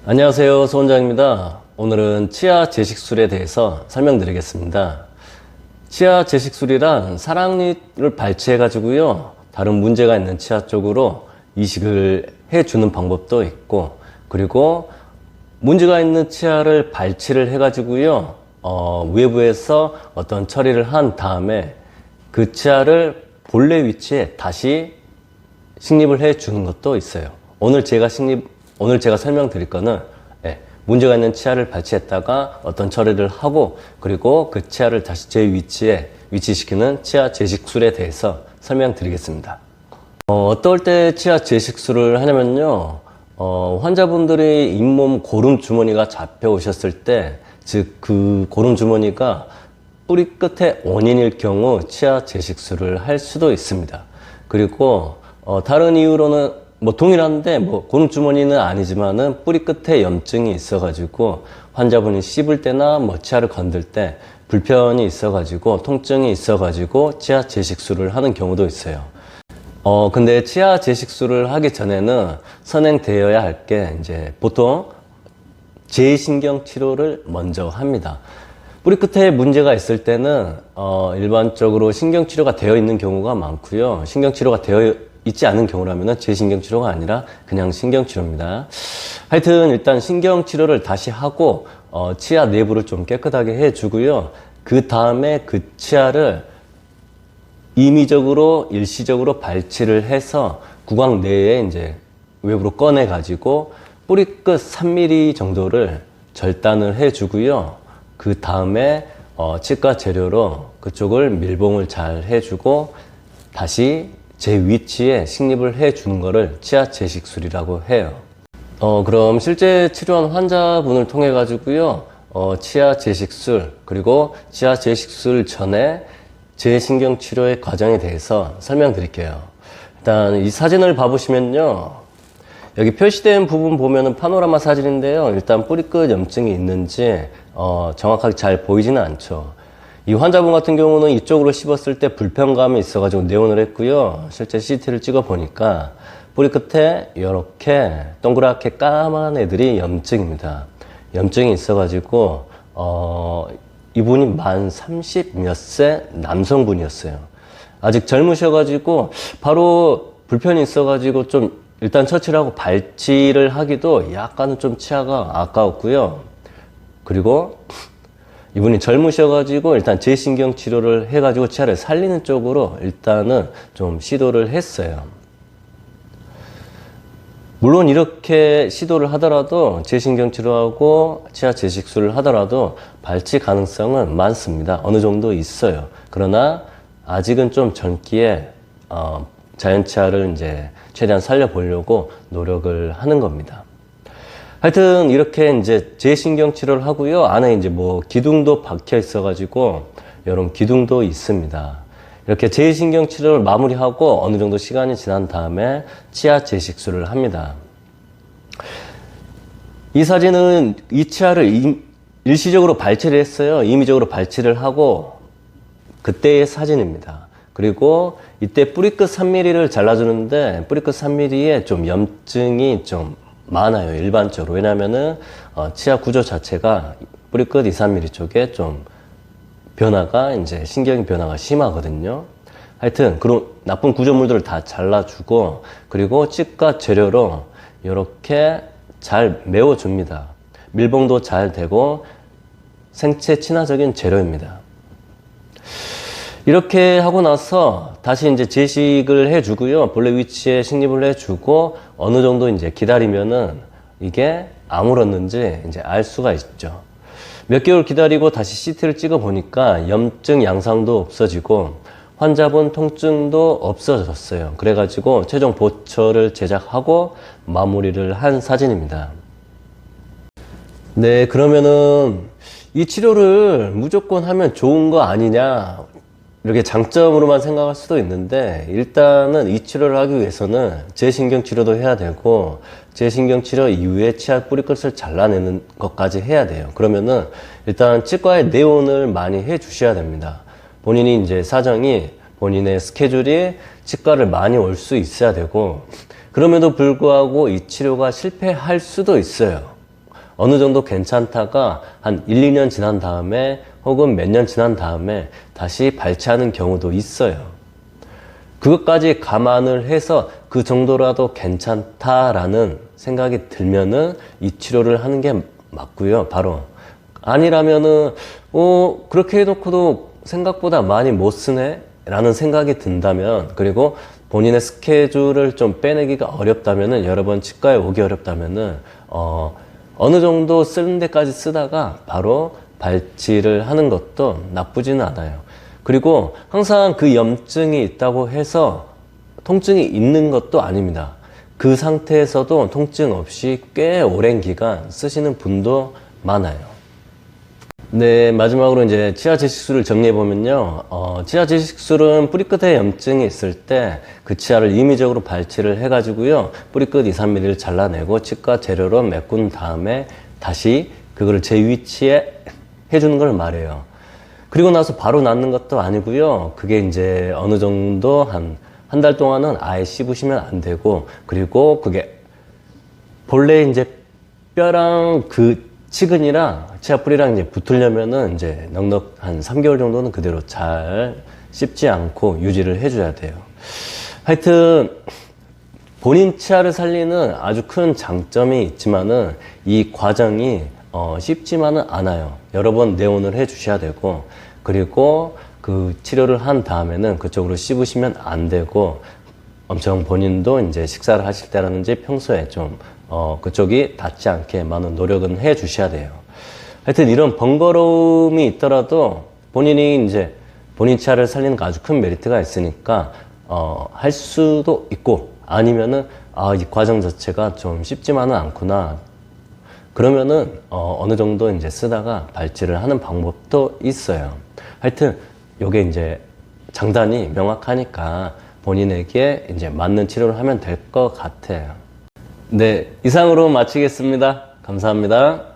안녕하세요, 소 원장입니다. 오늘은 치아 제식술에 대해서 설명드리겠습니다. 치아 제식술이란 사랑니를 발치해 가지고요, 다른 문제가 있는 치아 쪽으로 이식을 해주는 방법도 있고, 그리고 문제가 있는 치아를 발치를 해 가지고요, 외부에서 어떤 처리를 한 다음에 그 치아를 본래 위치에 다시 식립을 해 주는 것도 있어요. 오늘 제가 설명드릴 거는 문제가 있는 치아를 발치했다가 어떤 처리를 하고, 그리고 그 치아를 다시 제 위치에 위치시키는 치아 제식술에 대해서 설명드리겠습니다. 어떨 때 치아 제식술을 하냐면요, 환자분들이 잇몸 고름 주머니가 잡혀 오셨을 때, 즉 그 고름 주머니가 뿌리 끝에 원인일 경우 치아 제식술을 할 수도 있습니다. 그리고 다른 이유로는 동일한데 고름 주머니는 아니지만은 뿌리 끝에 염증이 있어가지고 환자분이 씹을 때나 치아를 건들 때 불편이 있어가지고 통증이 있어가지고 치아 제식술을 하는 경우도 있어요. 근데 치아 제식술을 하기 전에는 선행되어야 할 게 이제 보통 제신경 치료를 먼저 합니다. 뿌리 끝에 문제가 있을 때는 일반적으로 신경 치료가 되어 있는 경우가 많고요. 신경 치료가 되어 있지 않은 경우라면 제신경 치료가 아니라 그냥 신경 치료입니다. 하여튼 일단 신경 치료를 다시 하고 치아 내부를 좀 깨끗하게 해주고요. 그 다음에 그 치아를 임의적으로 일시적으로 발치를 해서 구강 내에 이제 외부로 꺼내 가지고 뿌리 끝 3mm 정도를 절단을 해주고요. 그 다음에 치과 재료로 그쪽을 밀봉을 잘 해주고 다시 제 위치에 식립을 해주는 거를 치아 제식술이라고 해요. 그럼 실제 치료한 환자분을 통해 가지고요, 치아 제식술, 그리고 치아 제식술 전에 제신경 치료의 과정에 대해서 설명드릴게요. 일단 이 사진을 봐보시면요, 여기 표시된 부분 보면은 파노라마 사진인데요, 일단 뿌리 끝 염증이 있는지 정확하게 잘 보이지는 않죠. 이 환자분 같은 경우는 이쪽으로 씹었을 때 불편감이 있어가지고 내원을 했고요. 실제 CT를 찍어 보니까 뿌리 끝에 이렇게 동그랗게 까만 애들이 염증입니다. 염증이 있어가지고 이분이 만 30 몇 세 남성분이었어요. 아직 젊으셔가지고 바로 불편이 있어가지고 좀 일단 처치를 하고 발치를 하기도 약간은 좀 치아가 아까웠고요. 그리고 이분이 젊으셔가지고 일단 제신경 치료를 해가지고 치아를 살리는 쪽으로 일단은 좀 시도를 했어요. 물론 이렇게 시도를 하더라도 제신경 치료하고 치아 제식술을 하더라도 발치 가능성은 많습니다. 어느 정도 있어요. 그러나 아직은 좀 젊기에 자연 치아를 이제 최대한 살려보려고 노력을 하는 겁니다. 하여튼 이렇게 이제 제신경 치료를 하고요. 안에 이제 기둥도 박혀 있어가지고 이런 기둥도 있습니다. 이렇게 제신경 치료를 마무리하고 어느 정도 시간이 지난 다음에 치아 제식술을 합니다. 이 사진은 이 치아를 일시적으로 발치를 했어요. 임의적으로 발치를 하고 그때의 사진입니다. 그리고 이때 뿌리끝 3mm를 잘라주는데 뿌리끝 3mm에 좀 염증이 좀 많아요, 일반적으로. 왜냐면은 치아 구조 자체가 뿌리끝 2, 3mm 쪽에 좀 변화가 이제 신경의 변화가 심하거든요. 하여튼 그런 나쁜 구조물들을 다 잘라주고, 그리고 치과 재료로 이렇게 잘 메워줍니다. 밀봉도 잘 되고 생체 친화적인 재료입니다. 이렇게 하고 나서 다시 이제 제식을 해주고요. 본래 위치에 식립을 해주고 어느 정도 이제 기다리면은 이게 아물었는지 이제 알 수가 있죠. 몇 개월 기다리고 다시 CT를 찍어 보니까 염증 양상도 없어지고 환자분 통증도 없어졌어요. 그래가지고 최종 보초를 제작하고 마무리를 한 사진입니다. 네, 그러면은 이 치료를 무조건 하면 좋은 거 아니냐, 이렇게 장점으로만 생각할 수도 있는데, 일단은 이 치료를 하기 위해서는 제신경 치료도 해야 되고 제신경 치료 이후에 치아 뿌리끝을 잘라내는 것까지 해야 돼요. 그러면은 일단 치과에 내원을 많이 해 주셔야 됩니다. 본인이 이제 사정이, 본인의 스케줄이 치과를 많이 올 수 있어야 되고, 그럼에도 불구하고 이 치료가 실패할 수도 있어요. 어느 정도 괜찮다가 한 1, 2년 지난 다음에 혹은 몇 년 지난 다음에 다시 발치하는 경우도 있어요. 그것까지 감안을 해서 그 정도라도 괜찮다라는 생각이 들면은 이 치료를 하는 게 맞고요. 바로 아니라면은 그렇게 해놓고도 생각보다 많이 못 쓰네 라는 생각이 든다면, 그리고 본인의 스케줄을 좀 빼내기가 어렵다면은, 여러 번 치과에 오기 어렵다면은 어느 정도 쓰는 데까지 쓰다가 바로 발치를 하는 것도 나쁘지는 않아요. 그리고 항상 그 염증이 있다고 해서 통증이 있는 것도 아닙니다. 그 상태에서도 통증 없이 꽤 오랜 기간 쓰시는 분도 많아요. 네, 마지막으로 이제 치아 제식술을 정리해보면요. 치아 제식술은 뿌리끝에 염증이 있을 때 그 치아를 임의적으로 발치를 해가지고요. 뿌리끝 2, 3mm를 잘라내고 치과 재료로 메꾼 다음에 다시 그거를 제 위치에 해주는 걸 말해요. 그리고 나서 바로 낫는 것도 아니고요. 그게 이제 어느 정도 한 달 동안은 아예 씹으시면 안 되고, 그리고 그게 본래 이제 뼈랑 그 치근이랑 치아 뿌리랑 이제 붙으려면은 이제 넉넉 한 3개월 정도는 그대로 잘 씹지 않고 유지를 해줘야 돼요. 하여튼 본인 치아를 살리는 아주 큰 장점이 있지만은 이 과정이 쉽지만은 않아요. 여러 번 내원을 해 주셔야 되고, 그리고 그 치료를 한 다음에는 그쪽으로 씹으시면 안 되고, 엄청 본인도 이제 식사를 하실 때라든지 평소에 좀 그쪽이 닿지 않게 많은 노력은 해 주셔야 돼요. 하여튼 이런 번거로움이 있더라도 본인이 이제 본인 치아를 살리는 거 아주 큰 메리트가 있으니까 할 수도 있고, 아니면은 이 과정 자체가 좀 쉽지만은 않구나, 그러면은 어느 정도 이제 쓰다가 발치를 하는 방법도 있어요. 하여튼 요게 이제 장단이 명확하니까 본인에게 이제 맞는 치료를 하면 될 것 같아요. 네, 이상으로 마치겠습니다. 감사합니다.